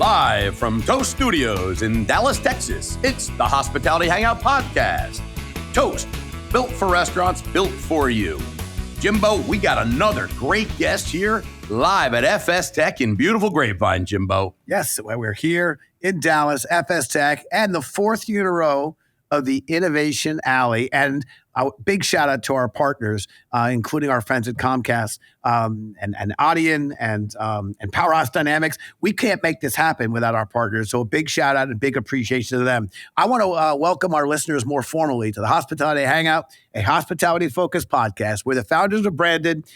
Live from Toast Studios in Dallas, Texas, it's the Hospitality Hangout Podcast. Toast, built for restaurants, built for you. Jimbo, we got another great guest here live at FS Tech in beautiful Grapevine, Jimbo. Yes, we're here in Dallas, FS Tech, and the fourth year in a row of the Innovation Alley. And a big shout out to our partners, including our friends at Comcast and Audion and Powerhouse Dynamics. We can't make this happen without our partners. So a big shout out and big appreciation to them. I want to welcome our listeners more formally to the Hospitality Hangout, a hospitality-focused podcast where the founders of Branded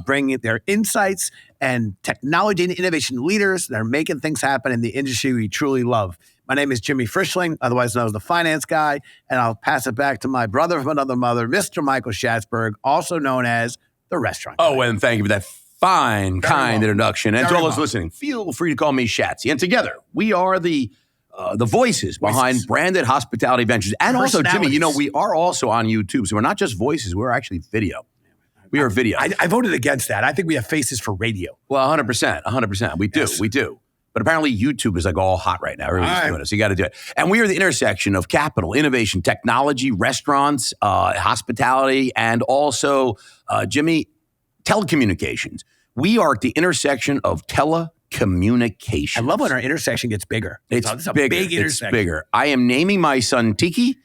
bring their insights and technology and innovation leaders that are making things happen in the industry we truly love. My name is Jimmy Frischling, otherwise known as the finance guy, and I'll pass it back to my brother from another mother, Mr. Michael Schatzberg, also known as the restaurant guy. Oh, and thank you for that fine, kind introduction. And to all those listening, feel free to call me Shatsy. And together, we are the voices behind Branded Hospitality Ventures. And also, Jimmy, you know, we are also on YouTube. So we're not just voices, we're actually video. We are video. I voted against that. I think we have faces for radio. Well, 100%. We do. Yes. We do. But apparently YouTube is like all hot right now. Everybody's doing it, so you got to do it. And we are the intersection of capital, innovation, technology, restaurants, hospitality, and also, Jimmy, telecommunications. We are at the intersection of telecommunications. I love when our intersection gets bigger. It's a big intersection. It's bigger. I am naming my son Tiki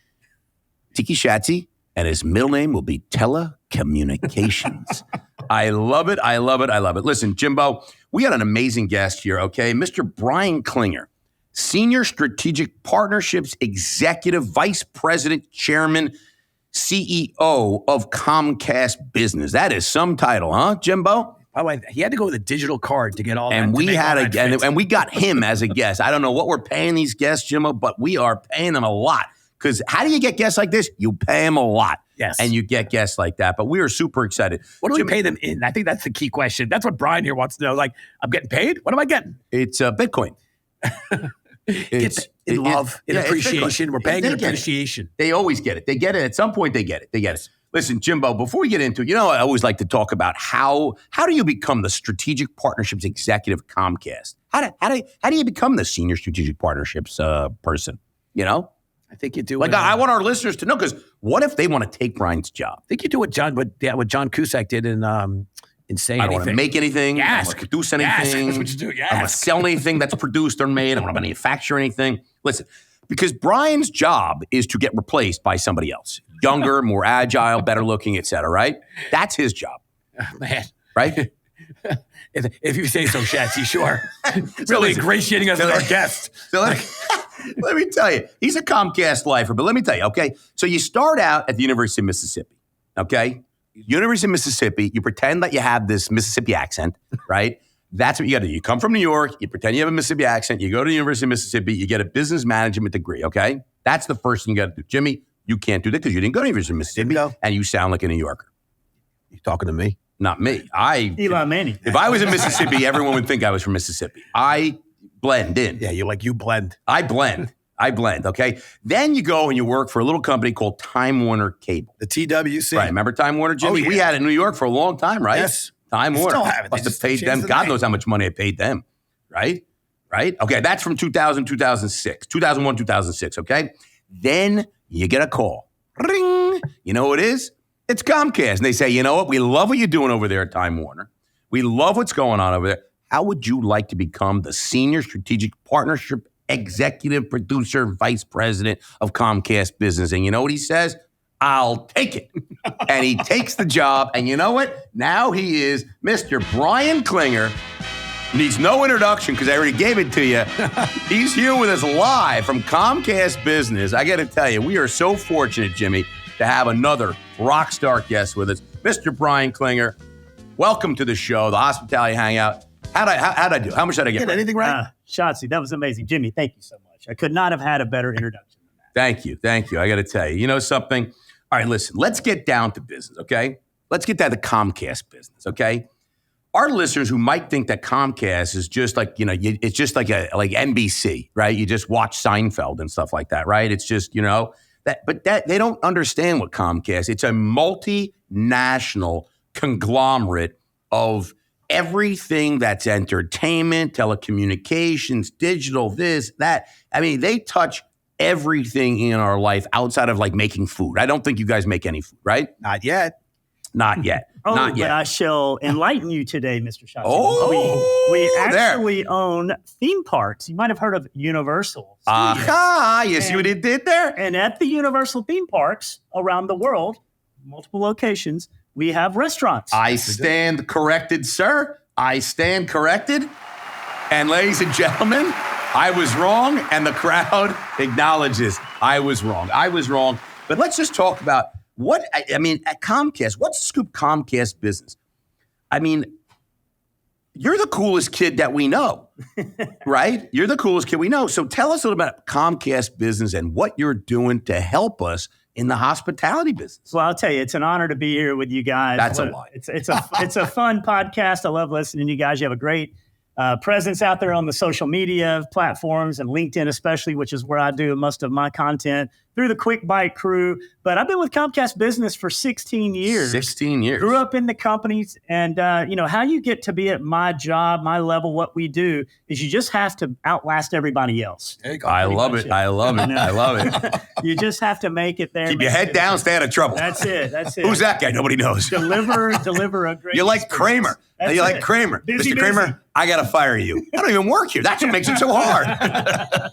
Shatsy, and his middle name will be Telecommunications. I love it. Listen, Jimbo, we had an amazing guest here, okay? Mr. Brian Klinger, Senior Strategic Partnerships Executive Vice President, Chairman, CEO of Comcast Business. That is some title, huh, Jimbo? By the way, he had to go with a digital card to get all that. And we got him as a guest. I don't know what we're paying these guests, Jimbo, but we are paying them a lot. Because how do you get guests like this? You pay them a lot. Yes. And you get guests like that. But we are super excited. What do we pay them in? I think that's the key question. That's what Brian here wants to know. Like, I'm getting paid? What am I getting? It's Bitcoin. In appreciation. We're paying in appreciation. They always get it. They get it. At some point, they get it. Listen, Jimbo, before we get into it, you know, I always like to talk about how do you become the strategic partnerships executive at Comcast? How do you become the senior strategic partnerships person? You know? I think you do. Like, I want our listeners to know, because what if they want to take Brian's job? I think you do what John Cusack did in Say Anything. I don't want to make anything. I don't want to produce anything. That's what you do. I don't want to sell anything that's produced or made. I don't want to manufacture anything. Listen, because Brian's job is to get replaced by somebody else. Younger, more agile, better looking, et cetera, right? That's his job. Man. Right? If you say so, Shatsy, sure. Really ingratiating us as our guest. So let me tell you, he's a Comcast lifer, but let me tell you, okay? So you start out at the University of Mississippi, okay? University of Mississippi, you pretend that you have this Mississippi accent, right? That's what you got to do. You come from New York, you pretend you have a Mississippi accent, you go to the University of Mississippi, you get a business management degree, okay? That's the first thing you got to do. Jimmy, you can't do that because you didn't go to the University of Mississippi, and you sound like a New Yorker. You talking to me? Not me. Eli Manning. If I was in Mississippi, everyone would think I was from Mississippi. I blend in. Yeah, you blend. I blend, okay? Then you go and you work for a little company called Time Warner Cable. The TWC. Right, remember Time Warner, Jimmy? Oh, yeah. We had it in New York for a long time, right? Yes. Time Warner. Still have it. Must have paid them. God knows how much money I paid them, right? Okay, that's from 2000, 2006. 2001, 2006, okay? Then you get a call. Ring. You know who it is? It's Comcast. And they say, you know what? We love what you're doing over there at Time Warner. We love what's going on over there. How would you like to become the Senior Strategic Partnership Executive Producer Vice President of Comcast Business? And you know what he says? I'll take it. And he takes the job. And you know what? Now he is Mr. Brian Klinger. Needs no introduction because I already gave it to you. He's here with us live from Comcast Business. I got to tell you, we are so fortunate, Jimmy, to have another rock star guest with us, Mr. Brian Klinger. Welcome to the show, the Hospitality Hangout. How'd I do? How much did I get? Anything right? Shatsy, that was amazing. Jimmy, thank you so much. I could not have had a better introduction than that. Thank you. I got to tell you, you know something? All right, listen, let's get down to business, okay? Let's get down to Comcast Business, okay? Our listeners who might think that Comcast is just like, you know, it's just like NBC, right? You just watch Seinfeld and stuff like that, right? It's just, you know, but they don't understand what Comcast. It's a multinational conglomerate of everything that's entertainment, telecommunications, digital, this, that. I mean, they touch everything in our life outside of like making food. I don't think you guys make any food, right? Not yet. Not yet. Oh, Not yet. but I shall enlighten you today, Mr. Schatzberg. Oh, we there. actually own theme parks. You might have heard of Universal Studios. Aha! You see what it did there? And at the Universal theme parks around the world, multiple locations, we have restaurants. I stand corrected, sir. I stand corrected. And ladies and gentlemen, I was wrong, and the crowd acknowledges I was wrong. I was wrong. But let's just talk about I mean, at Comcast, what's the scoop Comcast Business? I mean, you're the coolest kid that we know, right? You're the coolest kid we know. So tell us a little about Comcast Business and what you're doing to help us in the hospitality business. Well, I'll tell you, it's an honor to be here with you guys. That's a lie. It's a fun podcast. I love listening to you guys. You have a great presence out there on the social media platforms and LinkedIn especially, which is where I do most of my content through the Quick Bite crew. But I've been with Comcast Business for 16 years. 16 years. Grew up in the companies. And, how you get to be at my job, my level, what we do is you just have to outlast everybody else. There you go. I love it. I love it. I love it. You just have to make it there. Keep your head down, stay out of trouble. That's it. That's it. Who's that guy? Nobody knows. Deliver a great You're like experience. Kramer. That's You're like it. Kramer. Busy, Mr. Kramer, I got to fire you. I don't even work here. That's what makes it so hard.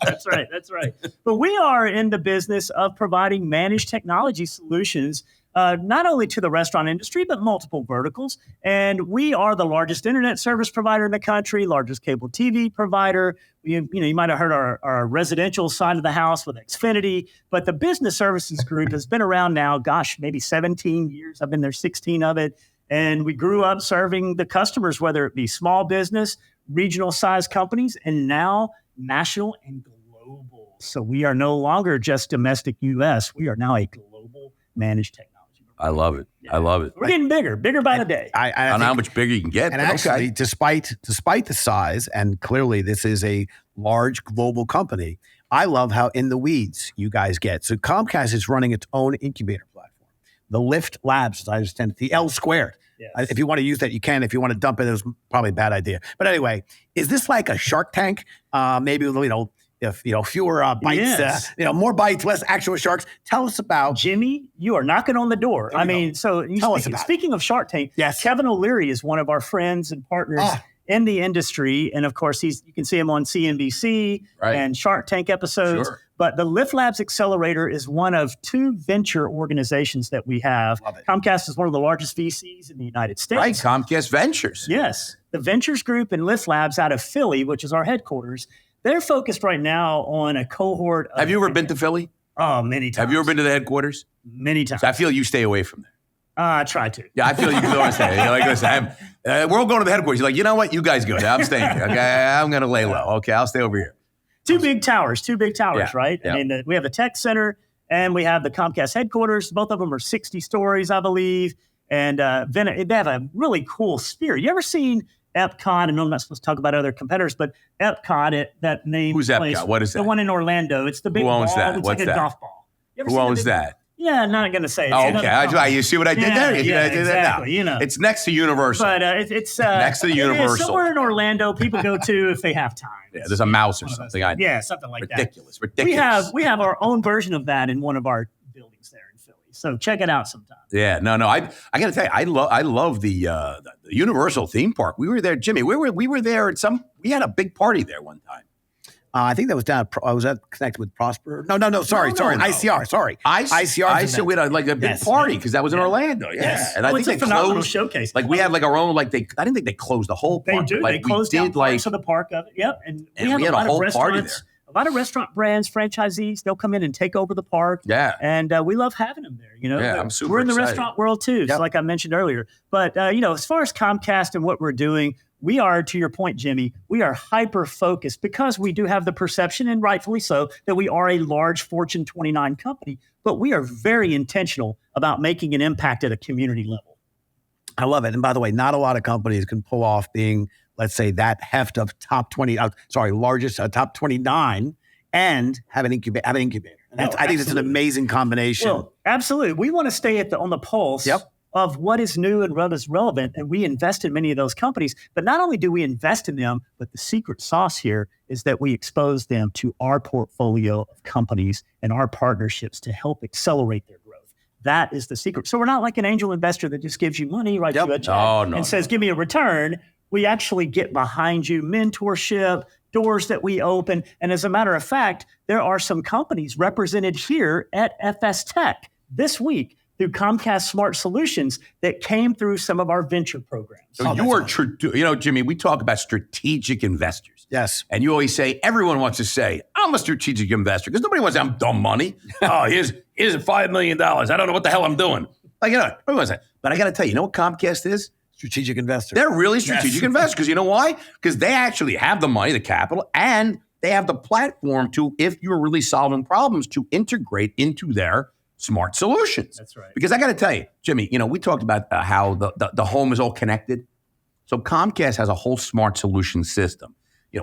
That's right. That's right. But we are in the business of providing managed technology solutions, not only to the restaurant industry, but multiple verticals. And we are the largest internet service provider in the country, largest cable TV provider. You might have heard our residential side of the house with Xfinity, but the business services group has been around now, maybe 17 years. I've been there 16 of it. And we grew up serving the customers, whether it be small business, regional sized companies, and now national and global. So we are no longer just domestic U.S. We are now a global managed technology provider. I love it. Yeah. I love it. We're getting bigger by the day. I don't know how much bigger you can get. And but actually, okay. despite the size, and clearly this is a large global company, I love how in the weeds you guys get. So Comcast is running its own incubator platform, the Lift Labs, as I understand it, the L Squared. Yes. If you want to use that, you can. If you want to dump it, it's probably a bad idea. But anyway, is this like a Shark Tank? Maybe if fewer bites, Yes. more bites, less actual sharks. Tell us about. Jimmy, you are knocking on the door. There we go. Tell us about it. Speaking of Shark Tank, Yes. Kevin O'Leary is one of our friends and partners in the industry. And of course, you can see him on CNBC and Shark Tank episodes. Sure. But the Lift Labs Accelerator is one of two venture organizations that we have. Love it. Comcast is one of the largest VCs in the United States. Right, Comcast Ventures. Yes. The Ventures Group and Lift Labs out of Philly, which is our headquarters, they're focused right now on a cohort of... Have you ever been to Philly? Oh, many times. Have you ever been to the headquarters? Many times. So I feel you stay away from there. I try to. Yeah, I feel you go and stay. You're like, listen, we're all going to the headquarters. You're like, you know what? You guys go. I'm staying here. Okay, I'm going to lay low. Okay, I'll stay over here. Two big towers, Yeah, right? yeah. I mean, we have the tech center and we have the Comcast headquarters. Both of them are 60 stories, I believe. And they have a really cool sphere. You ever seen Epcot? And I'm not supposed to talk about other competitors, but Epcot, that name. Who's Epcot? What is that? The one in Orlando. It's the big Who owns ball. that? It's What's like that? a golf ball. You ever Who seen owns the big- that? Yeah, I'm not going to say it. Oh, It's okay. another company. You see what I did there? You Yeah, did that now. exactly. It's next to Universal. But it's Next to the it is Universal. somewhere in Orlando. People go to if they have time. Yeah, there's a mouse or something. Yeah, something like that. Ridiculous. We have our own version of that in one of our buildings there in Philly. So check it out sometime. Yeah, no. I got to tell you, I love the Universal theme park. We were there, Jimmy. We were there we had a big party there one time. I think that was down. Was that connected with Prosper? No. Sorry. No. ICR. Sorry. ICR. We had like a big party because that was in Orlando. Yeah, Yes. and I think it's a they phenomenal closed. showcase. Like we had like our own. I didn't think they closed the whole They park. do. Like, They closed we down did like parts of the park of it. Yep. And And we we have had a a lot of whole party restaurants. A lot of restaurant brands, franchisees, they'll come in and take over the park. yeah. And we love having them there. Yeah, I'm super We're in the excited. restaurant world too, Yep. so like I mentioned earlier. But as far as Comcast and what we're doing, we are, to your point, Jimmy, we are hyper focused because we do have the perception, and rightfully so, that we are a large Fortune 29 company. But we are very intentional about making an impact at a community level. I love it. And by the way, not a lot of companies can pull off being, let's say, that heft of top 20, largest top 29 and have an incubator. And I think it's an amazing combination. Well, absolutely. We want to stay on the pulse Yep. of what is new and what is relevant. And we invest in many of those companies. But not only do we invest in them, but the secret sauce here is that we expose them to our portfolio of companies and our partnerships to help accelerate their growth. That is the secret. So we're not like an angel investor that just gives you money, writes you a check, and says, give me a return. We actually get behind you, mentorship, doors that we open. And as a matter of fact, there are some companies represented here at FS Tech this week through Comcast Smart Solutions that came through some of our venture programs. So you are, Jimmy, we talk about strategic investors. Yes. And you always say, everyone wants to say, I'm a strategic investor, because nobody wants to have dumb money. Oh, here's $5 million. I don't know what the hell I'm doing. Like, nobody wants that. But I got to tell you, what Comcast is? Strategic investor. They're really strategic investors, because you know why? Because they actually have the money, the capital, and they have the platform to, if you're really solving problems, to integrate into their smart solutions. That's right. Because I got to tell you, Jimmy, we talked about how the home is all connected. So Comcast has a whole smart solution system,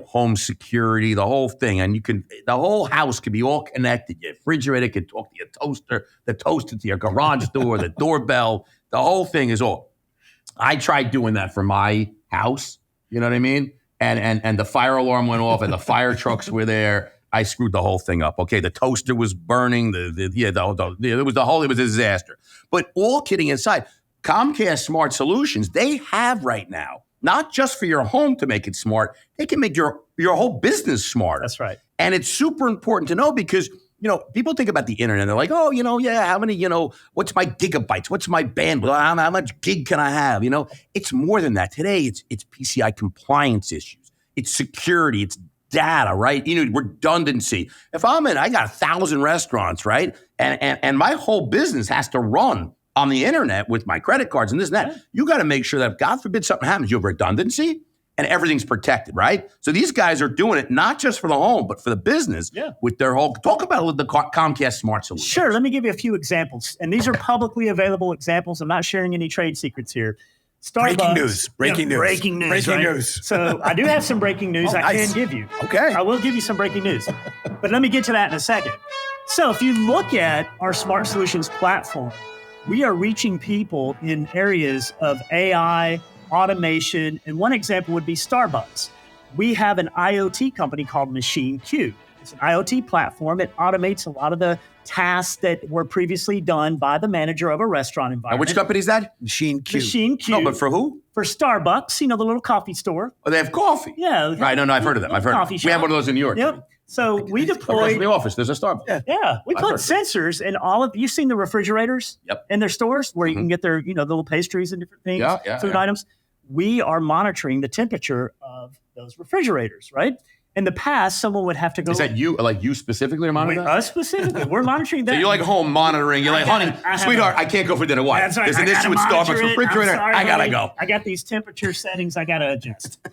home security, the whole thing. And the whole house can be all connected. Your refrigerator can talk to your toaster, the toaster to your garage door, the doorbell. The whole thing is all. I tried doing that for my house. You know what I mean? And the fire alarm went off and the fire trucks were there. I screwed the whole thing up. Okay, the toaster was burning. It was a disaster. But all kidding aside, Comcast Smart Solutions, they have right now, not just for your home to make it smart, they can make your whole business smarter. That's right. And it's super important to know because, people think about the internet. They're like, how many, what's my gigabytes? What's my bandwidth? How much gig can I have? It's more than that. Today, it's PCI compliance issues. It's security. It's data, right? Redundancy. If I got 1,000 restaurants, right? And my whole business has to run on the internet with my credit cards and this and that. Yeah. You got to make sure that if God forbid something happens, you have redundancy and everything's protected, right? So these guys are doing it not just for the home, but for the business with their whole, talk about it with the Comcast Smart Solution. Sure. Let me give you a few examples. And these are publicly available examples. I'm not sharing any trade secrets here. Starbucks. Breaking news. So I do have some breaking news I can give you. Okay. I will give you some breaking news. But let me get to that in a second. So if you look at our Smart Solutions platform, we are reaching people in areas of AI, automation, and one example would be Starbucks. We have an IoT company called Machine Q. It's an IoT platform. It automates a lot of the tasks that were previously done by the manager of a restaurant environment. And which company is that? Machine Q. Machine Q. No, but for who? For Starbucks, the little coffee store. Oh, they have coffee? Yeah. Right, no, I've heard of them. Coffee shop. We have one of those in New York. Yep. So we deploy. Across from the office, there's a Starbucks. Yeah. We put sensors in all of, you've seen the refrigerators in their stores where you can get their, little pastries and different things, food items. We are monitoring the temperature of those refrigerators, right? In the past, someone would have to go. Is that you, like you specifically are monitoring? Us specifically. We're monitoring that. So you're like home monitoring. You're like, honey, sweetheart, I can't go for dinner. Why? That's right. There's an issue with Starbucks refrigerator. I got to go. I got these temperature settings I got to adjust.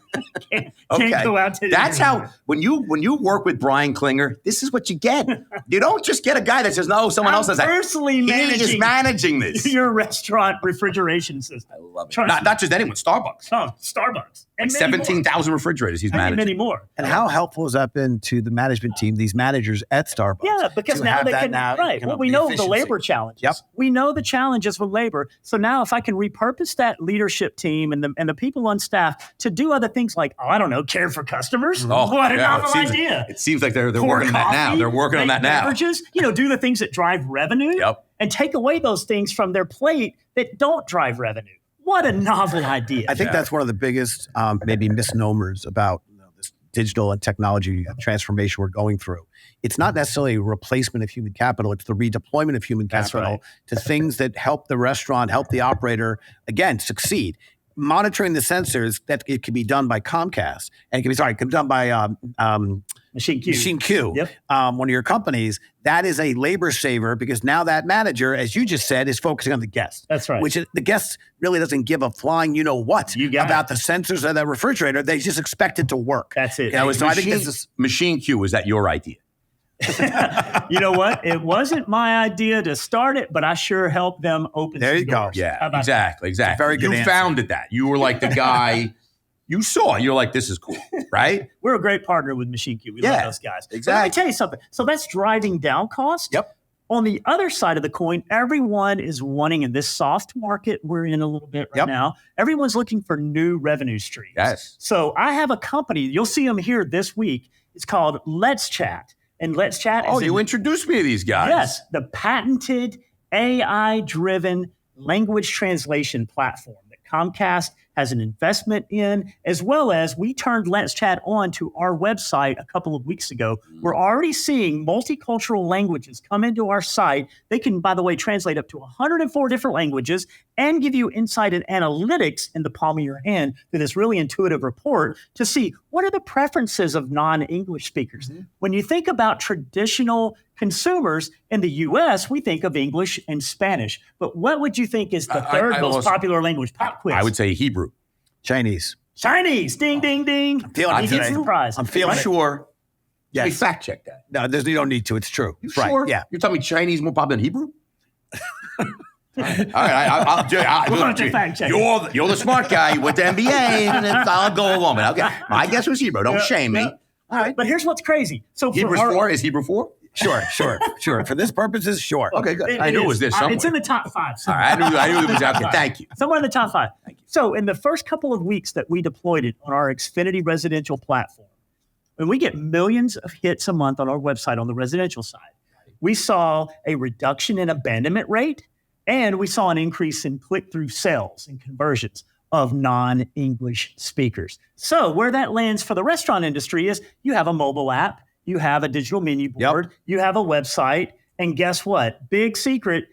Can't go out to That's how, when you work with Brian Klinger, this is what you get. You don't just get a guy that says, no, someone else does that. He's managing this. Your restaurant refrigeration system. I love it. Not just anyone, Starbucks. Oh, Starbucks. And 17,000 refrigerators he's managing. Many more. And how helpful has that been to the management team, these managers at Starbucks? Yeah, because now they can, right. Well, we know the labor challenges. Yep. We know the challenges with labor. So now if I can repurpose that leadership team and the people on staff to do other things like, care for customers. What a novel idea. It seems like they're working on that now. They're working on that now. Beverages, do the things that drive revenue and take away those things from their plate that don't drive revenue. What a novel idea. I think that's one of the biggest maybe misnomers about this digital and technology transformation we're going through. It's not necessarily a replacement of human capital. It's the redeployment of human capital to things that help the restaurant, help the operator, again, succeed. Monitoring the sensors, that it can be done by Comcast, and it can be done by Machine Q, one of your companies. That is a labor saver because now that manager, as you just said, is focusing on the guest. That's right. Which the guest really doesn't give a flying what about the sensors of that refrigerator. They just expect it to work. That's it. So I think this is Machine Q. Was that your idea? You know what? It wasn't my idea to start it, but I sure helped them open. There you go. Yeah, exactly. Very good. You founded that. You were like the guy. You saw. You're like, this is cool, right? We're a great partner with Machine Q. We love those guys. Exactly. But let me tell you something. So that's driving down cost. Yep. On the other side of the coin, everyone is wanting in this soft market we're in a little bit right now, everyone's looking for new revenue streams. Yes. So I have a company, you'll see them here this week. It's called Let's Chat. And Let's Chat is you introduced me to these guys. Yes, the patented AI-driven language translation platform that Comcast has an investment in, as well as we turned Let's Chat on to our website a couple of weeks ago. We're already seeing multicultural languages come into our site. They can, by the way, translate up to 104 different languages and give you insight and analytics in the palm of your hand through this really intuitive report to see what are the preferences of non-English speakers. When you think about traditional consumers in the U.S., we think of English and Spanish. But what would you think is the third most popular language? Pop quiz. I would say Hebrew. Chinese. Chinese. Ding, ding, ding. I'm feeling it. Surprise. I'm feeling it. Sure. Yes. We fact check that. No, you don't need to. It's true. You Right. sure? Yeah. You're telling me Chinese more popular than Hebrew? All right. We're going to fact check. You're the smart guy with the MBA, and I'll go along with it. Okay. My guess was Hebrew. Don't shame me. All right. But here's what's crazy. So Hebrew's 4? Is Hebrew 4? Sure. For this purposes, sure. Okay, good. I knew it was there somewhere. It's in the top 5. All right. I knew it was out there. Thank you. Somewhere in the top 5. Thank you. So in the first couple of weeks that we deployed it on our Xfinity residential platform, and we get millions of hits a month on our website on the residential side, we saw a reduction in abandonment rate, and we saw an increase in click-through sales and conversions of non-English speakers. So where that lands for the restaurant industry is you have a mobile app, you have a digital menu board, you have a website, and guess what? Big secret,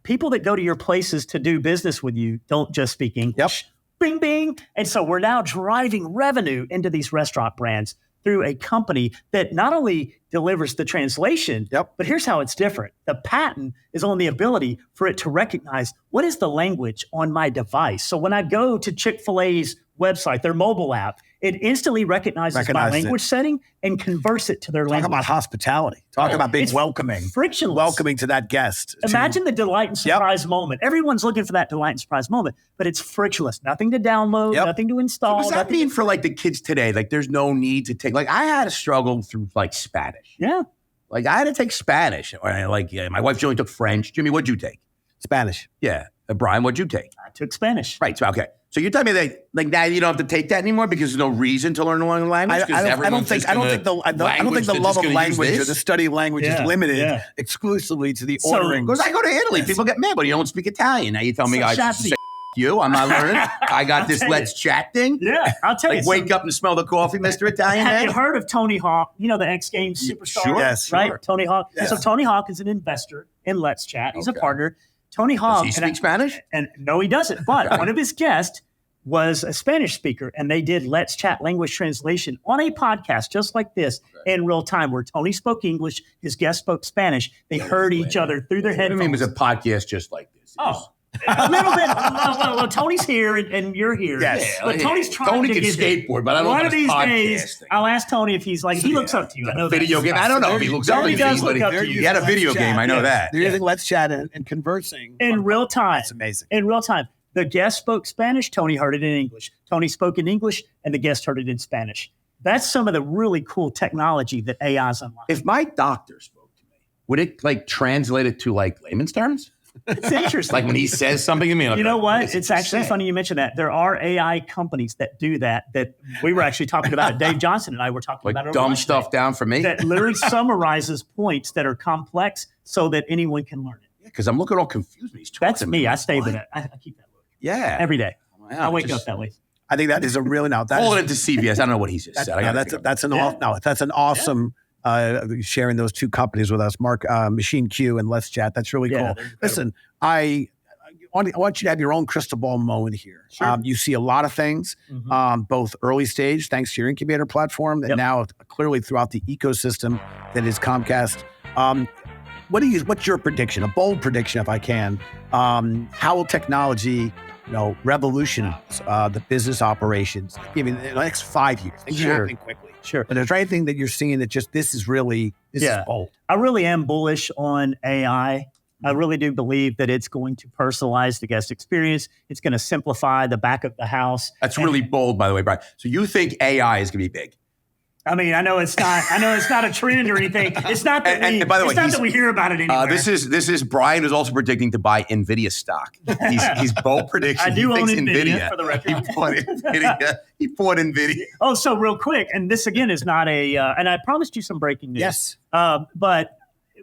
people that go to your places to do business with you don't just speak English. Bing, bing. And so we're now driving revenue into these restaurant brands through a company that not only delivers the translation, but here's how it's different. The patent is on the ability for it to recognize what is the language on my device. So when I go to Chick-fil-A's website, their mobile app, it instantly recognizes my language setting and converts it to their language. Talk about hospitality. Talk about being welcoming. Frictionless. Welcoming to that guest. Imagine the delight and surprise moment. Everyone's looking for that delight and surprise moment, but it's frictionless. Nothing to download, nothing to install. So does that mean for like the kids today, like there's no need to take, like I had to struggle through like Spanish. Yeah. Like I had to take Spanish. My wife Julie took French. Jimmy, what'd you take? Spanish. Yeah. Brian, what'd you take? I took Spanish. Right. So, okay. So you're telling me that like now you don't have to take that anymore because there's no reason to learn a language? I don't think the love of language or the study of language is limited exclusively to the ordering. Because I go to Italy, people get mad, but you don't speak Italian. Now you tell me I should say you. I'm not learning. I got this Let's Chat thing. Yeah, I'll tell you. Wake up and smell the coffee, Mr. Italian man. Have you heard of Tony Hawk? You know the X Games superstar? Sure. Yes, right? sure. Tony Hawk. Yes. So Tony Hawk is an investor in Let's Chat. He's a partner. Tony Hawk. Does he speak Spanish? And no, he doesn't. But one of his guests was a Spanish speaker, and they did Let's Chat language translation on a podcast just like this in real time, where Tony spoke English, his guest spoke Spanish. They heard each other through their headphones. I mean, it was a podcast just like this. A little bit. Well, Tony's here and you're here. Yes. But Tony's trying to can get skateboard, but I don't know one if of these days, thing. I'll ask Tony if he's like, he looks up to you. I know video game. I don't know if he looks up to you. does look up to you. He had a video game. I know that. They're using Let's Chat and conversing. In real time. That's amazing. In real time. The guest spoke Spanish. Tony heard it in English. Tony spoke in English, and the guest heard it in Spanish. That's some of the really cool technology that AI's unlocking. If my doctor spoke to me, would it like translate it to like layman's terms? It's interesting. Like when he says something to me, you know what? It's actually funny you mentioned that. There are AI companies that do that we were actually talking about. Dave Johnson and I were talking about it. Dumb stuff down for me. That literally summarizes points that are complex so that anyone can learn it. Because I'm looking all confused when he's talking. That's me. I stay with it. I keep that look. Yeah. Every day. Wow, I wake up that way. I think that is a really Hold it to CBS. I don't know what he just said. That's an awesome sharing those two companies with us, Mark, Machine Q and Let's Chat. That's really cool. Listen, I want you to have your own crystal ball moment here. Sure. You see a lot of things, both early stage, thanks to your incubator platform, and now clearly throughout the ecosystem that is Comcast. What's your prediction? A bold prediction, if I can. How will technology, revolutionize the business operations? I mean, in the next 5 years, things are happening quickly. Sure. But is there anything that you're seeing that this is bold? I really am bullish on AI. I really do believe that it's going to personalize the guest experience. It's going to simplify the back of the house. That's really bold, by the way, Brian. So you think AI is going to be big? I mean, I know it's not a trend or anything. It's not that And by the way, that we hear about it anywhere. This is Brian is also predicting to buy Nvidia stock. He's bold prediction. I do He own thinks Nvidia for the record. He bought Nvidia. Oh, so real quick, and this again is not a, and I promised you some breaking news. Yes. But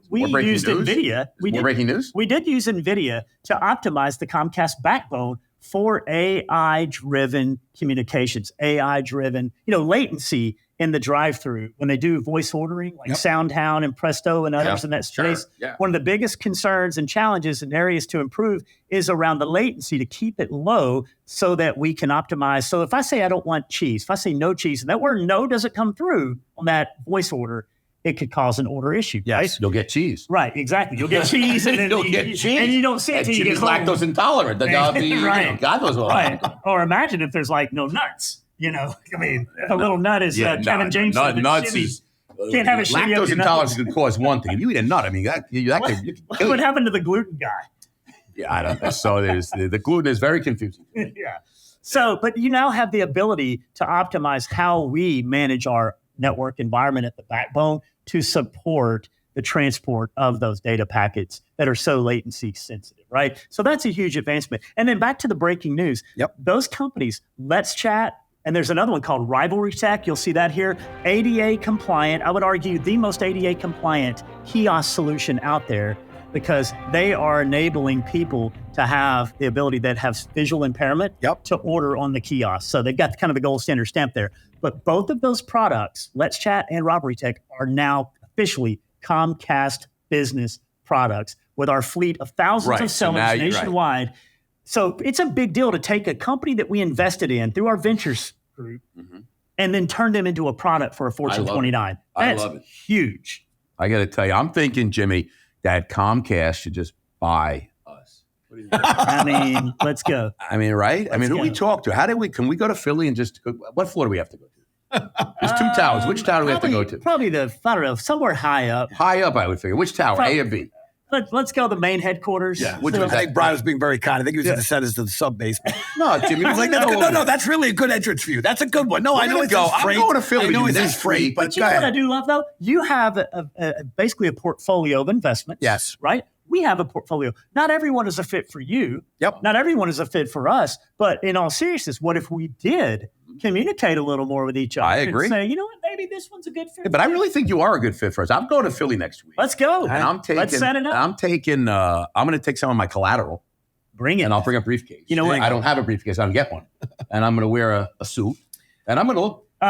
we More breaking used news? Nvidia. More breaking news? We did use Nvidia to optimize the Comcast backbone for AI-driven communications, AI-driven, latency in the drive-through when they do voice ordering, like SoundHound and Presto and others in that space. Sure. Yeah. One of the biggest concerns and challenges and areas to improve is around the latency, to keep it low so that we can optimize. So if I say I don't want cheese, if I say no cheese, and that word no doesn't come through on that voice order, it could cause an order issue. Yes, right? You'll get cheese. Right, exactly. You'll get cheese, and then You'll get cheese, and you don't see it until you get home. lactose intolerant. That'll be, Right. God knows what. Right. Or imagine if there's like no nuts. I mean, if a little nut is Kevin James. Nuts is can't have a shimmy up lactose your intolerance nuts. could cause one thing. If you eat a nut, I mean, that could What kill you. happened to the gluten guy? Yeah, I don't know. So the gluten is very confusing. Yeah. So, but you now have the ability to optimize how we manage our network environment at the backbone to support the transport of those data packets that are so latency sensitive, right? So that's a huge advancement. And then back to the breaking news. Yep. Those companies, Let's Chat, and there's another one called Rivalry Tech. You'll see that here. ADA compliant. I would argue the most ADA compliant kiosk solution out there, because they are enabling people to have the ability that has visual impairment to order on the kiosk. So they've got kind of the gold standard stamp there. But both of those products, Let's Chat and Rivalry Tech, are now officially Comcast Business products with our fleet of thousands of sellers nationwide. Right. So it's a big deal to take a company that we invested in through our ventures group and then turn them into a product for a Fortune 29. That's huge. I got to tell you, I'm thinking, Jimmy, that Comcast should just buy us. What do you think? I mean, let's go. I mean, right? Who we talk to? Can we go to Philly and just go? What floor do we have to go to? There's two towers. Which tower do we have to go to? Probably somewhere high up. High up, I would figure. Which tower, A or B? Let's go to the main headquarters. Yeah, I think Brian was being very kind. I think he was going to send us to the sub basement. No, Jimmy was like, no, that's really a good entrance for you. That's a good one. No, I know it's freight. I'm going to Philly. I know it's freight, but you know what I do love, though? You have basically a portfolio of investments. Yes. Right? We have a portfolio. Not everyone is a fit for you. Yep. Not everyone is a fit for us. But in all seriousness, what if we did communicate a little more with each other? I agree. And say, you know what, maybe this one's a good fit. Yeah, but I really think you are a good fit for us. I'm going to Philly next week. Let's go. And let's set it up. I'm going to take some of my collateral. Bring it. And I'll bring a briefcase. You know what? I don't have a briefcase. I don't get one. And I'm going to wear a suit. And I'm going to look. Wait.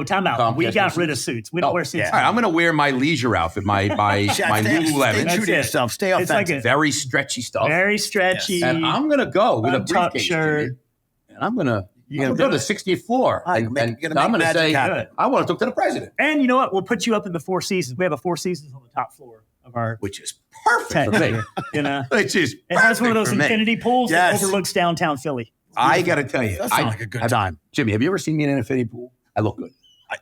Time out. We got rid of suits. We don't wear suits. All right, I'm going to wear my leisure outfit, my Lululemon. Stay true to yourself. Stay authentic. Like very stretchy stuff. Very stretchy. Yes. And I'm going to go with a briefcase. Shirt. And I'm going to go to the 60th floor. And I'm going to say, I want to talk to the president. And you know what? We'll put you up in the Four Seasons. We have a Four Seasons on the top floor of our... Which is perfect for me. Which is It has one of those infinity pools that overlooks downtown Philly. I got to tell you. That sounds like a good time. Jimmy, have you ever seen me in an infinity pool? I look good.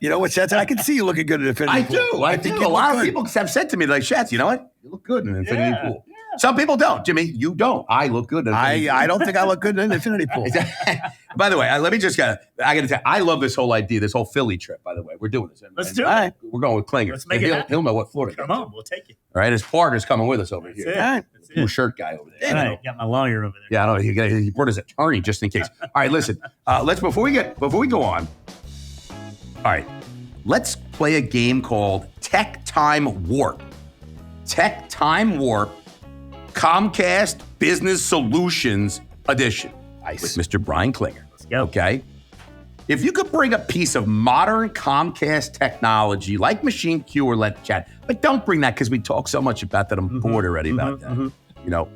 You know what, Schatz? I can see you looking good in an infinity pool. I think a lot of people have said to me, like, Schatz, you know what? You look good in an infinity pool. Yeah. Some people don't. Jimmy, you don't. I look good in an infinity pool. I don't think I look good in an infinity pool. By the way, I got to tell you, I love this whole idea, this whole Philly trip, by the way. We're doing this. Let's do it. We're going with Klinger. Let's make it happen. He'll know what floor to go. Come on, we'll take you. All right, his partner's coming with us over here. All right. Cool shirt guy over there. All right, got my lawyer over there. Yeah, I know. He brought his attorney just in case. All right, listen. Before we go on. All right, let's play a game called Tech Time Warp. Tech Time Warp, Comcast Business Solutions Edition. Nice. With Mr. Brian Klinger. Let's go. Okay. If you could bring a piece of modern Comcast technology like Machine Q or Let's Chat, but don't bring that because we talk so much about that. I'm bored already about that. You know,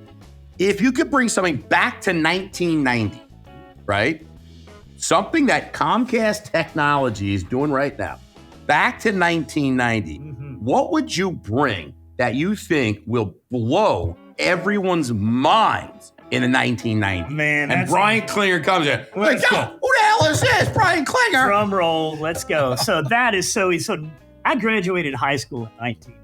if you could bring something back to 1990, right? Something that Comcast technology is doing right now, back to 1990, what would you bring that you think will blow everyone's minds in the 1990s? Man, and Brian Klinger comes in. Like, who the hell is this? Brian Klinger. Drum roll. Let's go. So that is so easy. So I graduated high school in 1994.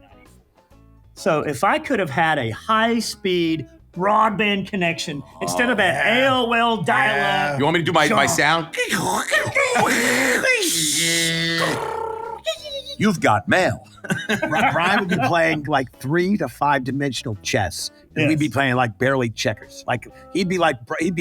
So if I could have had a high-speed broadband connection instead of that AOL dial-up. You want me to do my sound? You've got mail. Brian would be playing like 3 to 5 dimensional chess, and we'd be playing like barely checkers. Like he'd be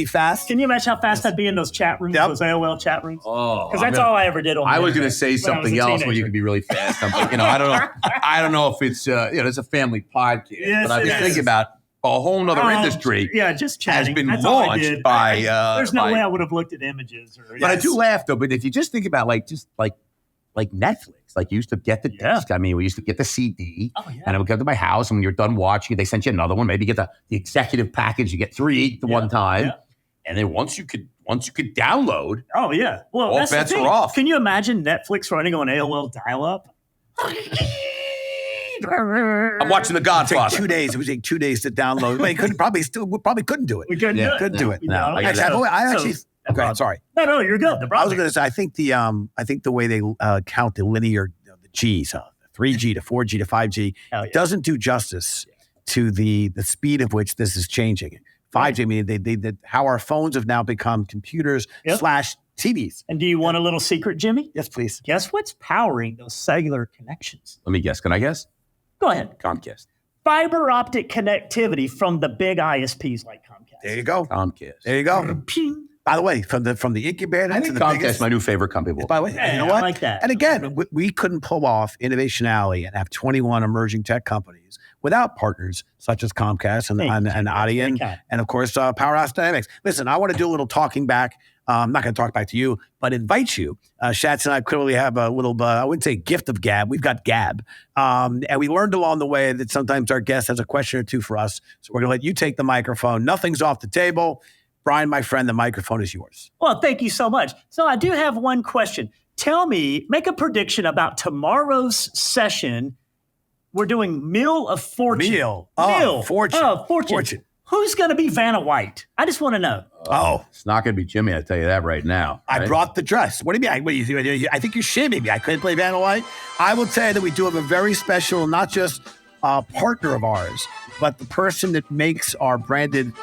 fast. Can you imagine how fast I'd be in those chat rooms, those AOL chat rooms? Oh, because that's all I ever did. I was going to say something else where you could be really fast. I'm like, I don't know. I don't know if it's it's a family podcast, but I've been thinking about a whole nother industry. Yeah, just chatting. Has been launched by. There's no way I would have looked at images. But I do laugh though. But if you just think about like Netflix, like you used to get the disc. I mean, we used to get the CD, and it would come to my house. And when you're done watching it, they sent you another one. Maybe you get the executive package. You get 3 at one time, and then once you could download. Oh yeah, well all that's bets the thing. are off. Can you imagine Netflix running on AOL dial-up? I'm watching The Godfather. It would take 2 days. It would take 2 days to download. We probably couldn't do it. We couldn't do it. No, I actually. Okay, sorry. No, you're good. I was going to say, I think the way they count the linear, the G's, 3G to 4G to 5G, doesn't do justice to the speed of which this is changing. 5G, I mean, how our phones have now become computers / TVs. And do you want a little secret, Jimmy? Yes, please. Guess what's powering those cellular connections? Let me guess. Can I guess? Go ahead. Comcast. Fiber optic connectivity from the big ISPs like Comcast. There you go. Comcast. There you go. By the way, from the incubator I to think the Comcast biggest. My new favorite company. By the way, you know what? I like that. And again, we couldn't pull off Innovation Alley and have 21 emerging tech companies without partners such as Comcast and Audi and of course Powerhouse Dynamics. Listen, I want to do a little talking back. I'm not going to talk back to you, but invite you. Schatz and I clearly have a little, I wouldn't say gift of gab. We've got gab. And we learned along the way that sometimes our guest has a question or two for us. So we're going to let you take the microphone. Nothing's off the table. Brian, my friend, the microphone is yours. Well, thank you so much. So I do have one question. Make a prediction about tomorrow's session. We're doing Meal of Fortune. Meal of Fortune. Who's going to be Vanna White? I just want to know. It's not going to be Jimmy. I'll tell you that right now. I brought the dress. What do you mean? I think you're shaming me. I couldn't play Vanna White. I will tell you that we do have a very special, not just partner of ours, but the person that makes our branded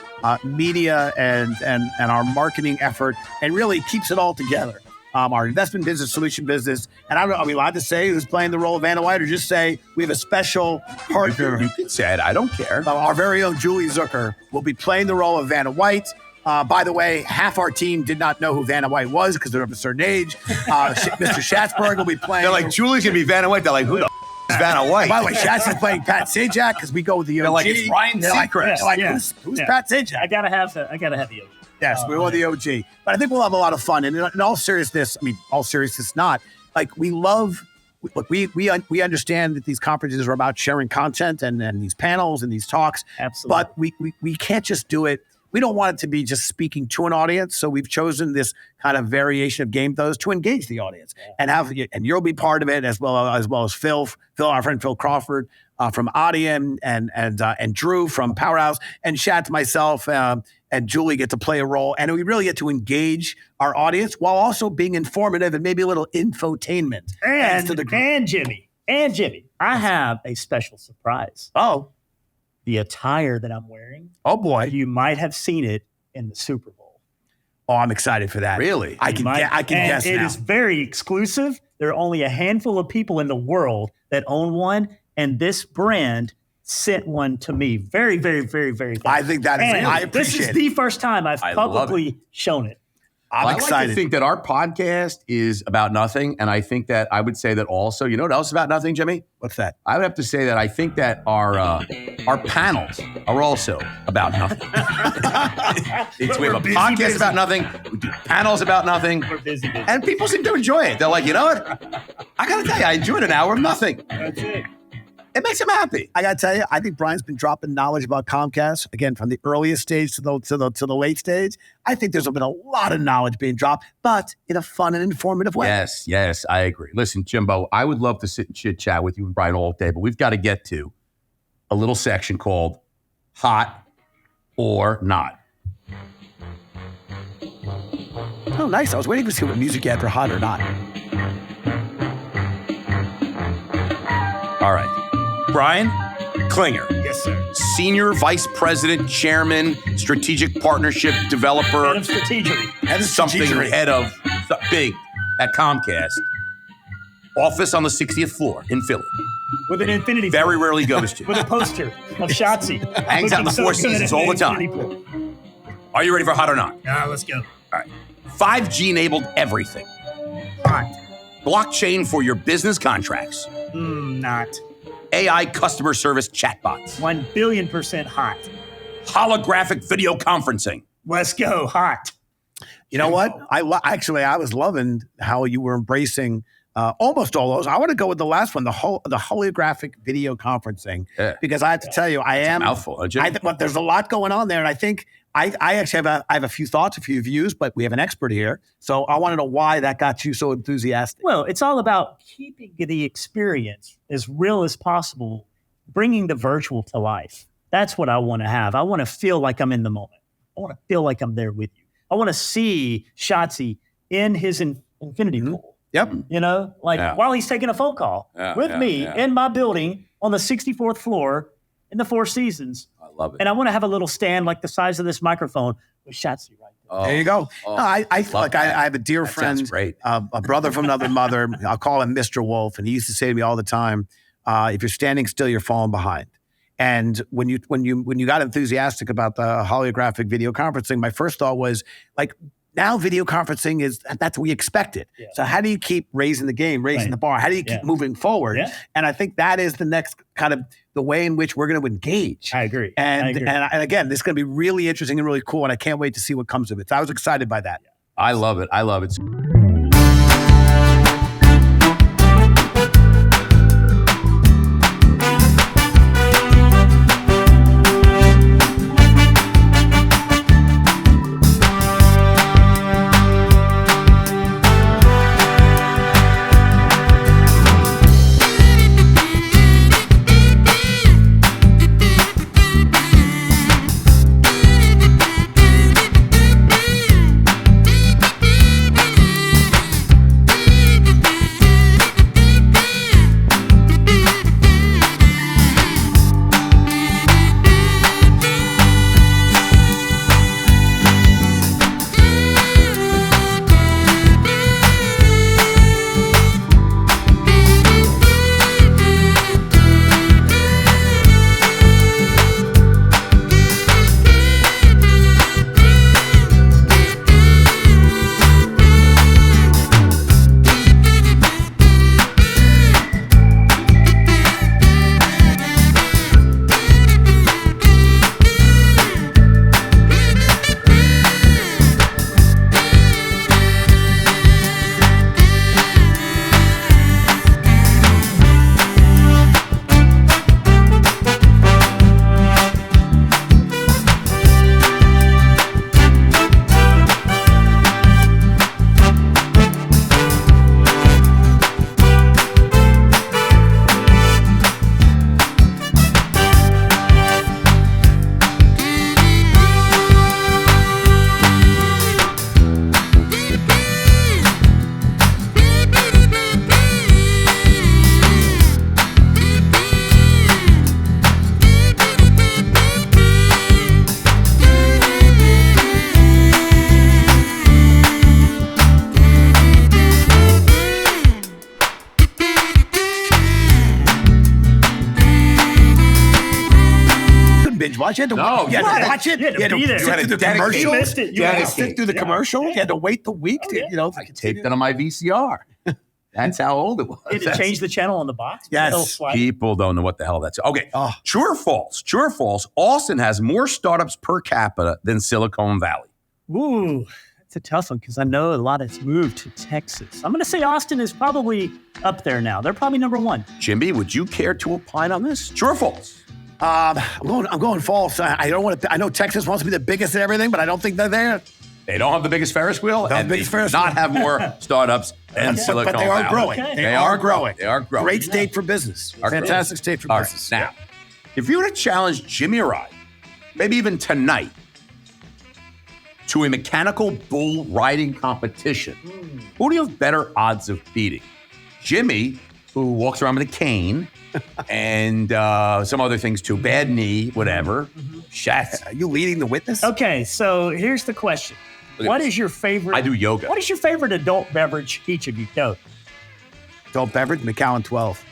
media and our marketing effort and really keeps it all together. Our investment business, solution business. And I don't know, are we allowed to say who's playing the role of Vanna White or just say we have a special partner? You can say it. I don't care. Our very own Julie Zucker will be playing the role of Vanna White. By the way, half our team did not know who Vanna White was because they're of a certain age. Mr. Schatzberg will be playing. They're like, Julie's going to be Vanna White. They're like, who the is Vanna White? By the way, Schatz is playing Pat Sajak because we go with the OG. They're like, it's Ryan Seacrest. Who's Pat Sajak? I gotta have the OG. Yes, we want the OG. But I think we'll have a lot of fun. And in all seriousness, not, like we understand that these conferences are about sharing content and these panels and these talks. Absolutely. But we can't just do it. We don't want it to be just speaking to an audience. So we've chosen this kind of variation of game those to engage the audience and you'll be part of it as well as Phil, our friend Phil Crawford from Audi and Drew from Powerhouse and Schatz, myself, and Julie get to play a role. And we really get to engage our audience while also being informative and maybe a little infotainment. And Jimmy, I have a special surprise. Oh. The attire that I'm wearing. Oh, boy. You might have seen it in the Super Bowl. Oh, I'm excited for that. Really? I can guess now. It is very exclusive. There are only a handful of people in the world that own one, and this brand sent one to me. Very, very, very, very fast. I think that is. I appreciate this is the first time I've publicly shown it. I'm excited. I like to think that our podcast is about nothing, and I think that I would say that also. You know what else is about nothing, Jimmy? What's that? I would have to say that I think that our panels are also about nothing. We have a podcast about nothing. We do panels about nothing. We're busy. And people seem to enjoy it. They're like, you know what? I got to tell you, I enjoyed an hour of nothing. That's it. It makes them happy. I got to tell you, I think Brian's been dropping knowledge about Comcast, again, from the earliest stage to the late stage. I think there's been a lot of knowledge being dropped, but in a fun and informative way. Yes, I agree. Listen, Jimbo, I would love to sit and chit-chat with you and Brian all day, but we've got to get to a little section called Hot or Not. Oh, nice. I was waiting to see what music you had for Hot or Not. All right. Brian, Klinger. Yes, sir. Senior Vice President, Chairman, Strategic Partnership Developer. Head of strategy. Head of big at Comcast. Office on the 60th floor in Philly. With an infinity pool. Very rarely goes to. With a poster of Schatzy. Hangs out in the Four Seasons all the time. Are you ready for hot or not? Let's go. All right. 5G enabled everything. Hot. Blockchain for your business contracts. Not. AI customer service chatbots. 1 billion% hot. Holographic video conferencing. Let's go. Hot. You know what? I was loving how you were embracing almost all those. I want to go with the last one, the holographic video conferencing, because I have to tell you, It's a mouthful, isn't it? But there's a lot going on there, and I think I actually have a few thoughts, a few views, but we have an expert here, so I want to know why that got you so enthusiastic. Well, it's all about keeping the experience as real as possible, bringing the virtual to life. That's what I want to have. I want to feel like I'm in the moment. I want to feel like I'm there with you. I want to see Schatzy in his infinity pool. Yep. You know, while he's taking a phone call with me in my building on the 64th floor in the Four Seasons. I love it. And I want to have a little stand like the size of this microphone with Schatzy right there. There you go. I have a dear friend, a brother from another mother. I'll call him Mr. Wolf, and he used to say to me all the time, "If you're standing still, you're falling behind." And when you got enthusiastic about the holographic video conferencing, my first thought was like, now video conferencing that's what we expected. Yeah. So how do you keep raising the game, raising the bar? How do you keep moving forward? Yeah. And I think that is the next kind of the way in which we're going to engage. I agree. And again, this is going to be really interesting and really cool. And I can't wait to see what comes of it. So I was excited by that. I love it. I love it. binge watch. You had to watch it. You had to sit through the commercials. You had to sit through the commercial. You had to wait the week. I taped it on my VCR. That's how old it was. Did it change the channel on the box? Yes. People don't know what the hell that's. Okay. True or false? True or false? Austin has more startups per capita than Silicon Valley. Ooh, that's a tough one because I know a lot has moved to Texas. I'm going to say Austin is probably up there now. They're probably number one. Jimmy, would you care to opine on this? True or false? I'm going false. I don't want to. I know Texas wants to be the biggest at everything, but I don't think they're there. They don't have the biggest Ferris wheel, and they do not have more startups than Silicon Valley. But they are growing. Okay. They are growing. They are growing. Great state for business. Fantastic state for business. Right, now, if you were to challenge Jimmy or I, maybe even tonight, to a mechanical bull riding competition, who do you have better odds of beating? Jimmy who walks around with a cane and some other things too. Bad knee, whatever. Schatz. Are you leading the witness? Okay, so here's the question. What is your favorite? I do yoga. What is your favorite adult beverage? Each of you go. Adult beverage, Macallan 12.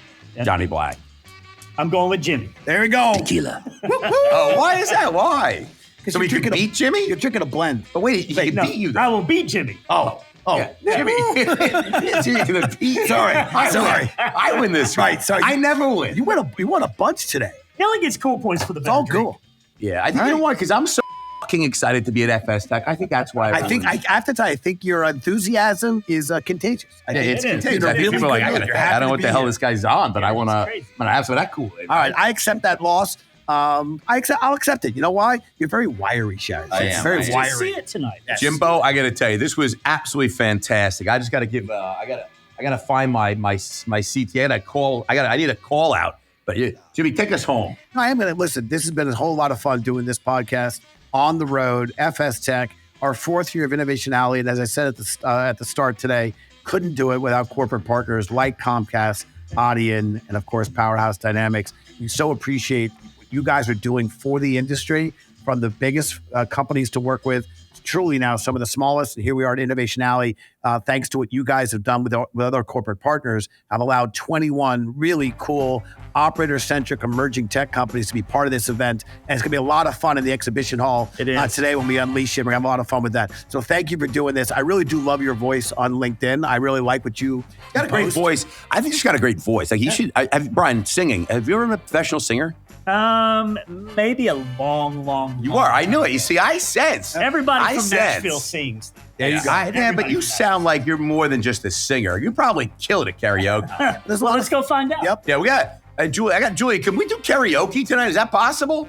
Johnny Black. I'm going with Jimmy. There we go. Tequila. Oh, why is that? Why? So we can beat Jimmy? You're drinking a blend. But wait, he can No, beat you I though. will beat Jimmy. Oh, yeah. Jimmy. Jimmy's gonna beat. Sorry. I win this. Right, sorry. I never win. You won a bunch today. He only gets cool points for the It's all better drink. cool. Yeah, I think you know why? Because I'm so fucking excited to be at FS Tech. I think that's why. I have to tell you, I think your enthusiasm is contagious. I think it's It is. contagious. I think Really people are like, good. I You're don't happy know to what be the hell here. this guy's on, but I want to. crazy. I'm gonna have some of that Kool-Aid. All right, I accept that loss. I'll accept it. You know why? You're very wiry, Shaz. I am. Very I am. Just wiry. see it tonight. Jimbo, I got to tell you, this was absolutely fantastic. I just got to give. I gotta find my CTA. I need a call out. But Jimmy, take us home. I am going to listen. This has been a whole lot of fun doing this podcast on the road. FS Tech, our 4th year of Innovation Alley, and as I said at the start today, couldn't do it without corporate partners like Comcast, Audion, and of course Powerhouse Dynamics. We so appreciate what you guys are doing for the industry, from the biggest companies to work with, truly now some of the smallest. And here we are at Innovation Alley. Thanks to what you guys have done with other corporate partners, have allowed 21 really cool operator-centric emerging tech companies to be part of this event. And it's going to be a lot of fun in the exhibition hall It is. today when we unleash it. We're going to have a lot of fun with that. So thank you for doing this. I really do love your voice on LinkedIn. I really like what you Got a great post. voice. I think he's got a great voice. Like he should. Brian, singing. Have you ever been a professional singer? Maybe a long. You are. I knew it. You see, I sense. Everybody I from sense. Nashville sings. There you go. Yeah, but Everybody you from sound like you're more than just a singer. You probably kill it at karaoke. There's a Well, lot let's of, go find out. Yep. Yeah, we got Julie. I got Julie. Can we do karaoke tonight? Is that possible?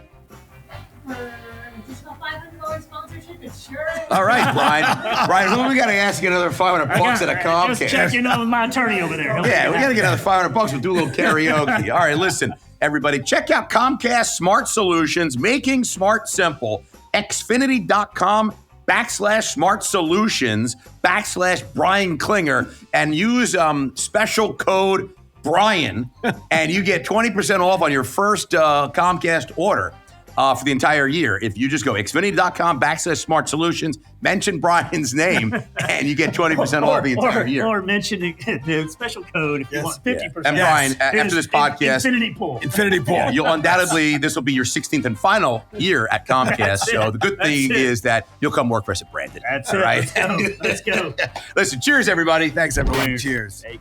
Additional $500 sponsorship, it's sure. All right, Brian. Brian, who we got to ask you another $500 at a Just Comcast? checking on with my attorney over there. Yeah, we got to get another $500. We'll do a little karaoke. All right, listen, everybody, check out Comcast Smart Solutions, making smart simple. Xfinity.com/smart solutions /Brian Klinger and use special code Brian, and you get 20% off on your first Comcast order for the entire year. If you just go Xfinity.com /smart solutions, mention Brian's name, and you get 20% off the entire year. Or mention the special code if you want 50%. And Brian, after this podcast, Infinity Pool. Infinity Pool. yeah, you'll undoubtedly, this will be your 16th and final year at Comcast. That's So it. the good That's thing it. is that you'll come work for us at Brandon. That's All it. right? Let's go. Listen, cheers, everybody. Thanks, everyone. Cheers. Cheers.